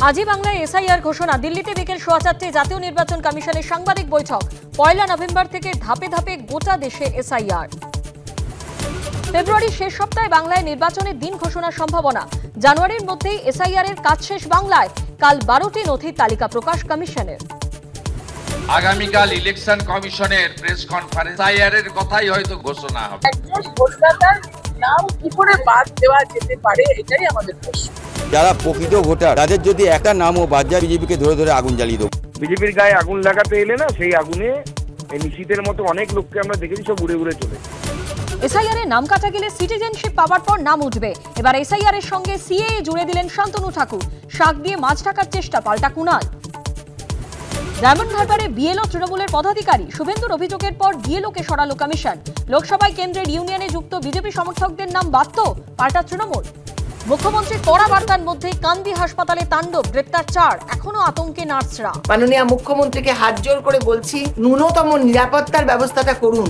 আজই বাংলায় এসআইআর ঘোষণা। দিল্লিতে বিকেল 4:15 জাতীয় নির্বাচন কমিশনের সাংবাদিক বৈঠক। 1 নভেম্বর থেকে ধাপে ধাপে গোটা দেশে এসআইআর। ফেব্রুয়ারির শেষ সপ্তাহে বাংলায় নির্বাচনের দিন ঘোষণার সম্ভাবনা। জানুয়ারির মধ্যেই এসআইআর এর কাজ শেষ বাংলায়। কাল 12টি নথির তালিকা প্রকাশ কমিশনের। আগামীকাল ইলেকশন কমিশনের প্রেস কনফারেন্স এসআইআর এর কথাই হয়তো ঘোষণা হবে। একজন ভোটার নাম কি করে বাদ দেওয়া যেতে পারে, এটাই আমাদের প্রশ্ন। যারা প্রকৃত ভোটার তাদের যদি একটা নামও বাদ যায়, বিজেপিকে ধরে ধরে আগুন জ্বালিয়ে দেবো। বিজেপির গায়ে আগুন লাগাতে এলে না, সেই আগুনে নিশীথের মতো অনেক লোককে আমরা দেখেছি সব উড়ে উড়ে চলে। এসআইআর এর নাম কাটা গেলে সিটিজেনশিপ পাওয়ার পর নাম উঠবে। এবার এসআইআর এর সঙ্গে সিএএ জুড়ে দিলেন শান্তনু ঠাকুর। শাক দিয়ে মাছ ঢাকার চেষ্টা, পাল্টা কুণাল। ডায়মন্ড হারবারে বিএলও তৃণমূলের পদাধিকারী শুভেন্দুর অভিযোগের পর বিএলওকে সরালো কমিশন। লোকসভায় কেন্দ্রের ইউনিয়নে যুক্ত বিজেপি সমর্থকদের নাম বাদ, পাল্টা তৃণমূল। মুখ্যমন্ত্রীর কড়া বার্তার মধ্যে কান্দি হাসপাতালে তাণ্ডব, গ্রেপ্তার 4, এখনো আতঙ্কে নার্সরা। মাননীয় মুখ্যমন্ত্রীকে হাত জোর করে বলছি, ন্যূনতম নিরাপত্তার ব্যবস্থাটা করুন।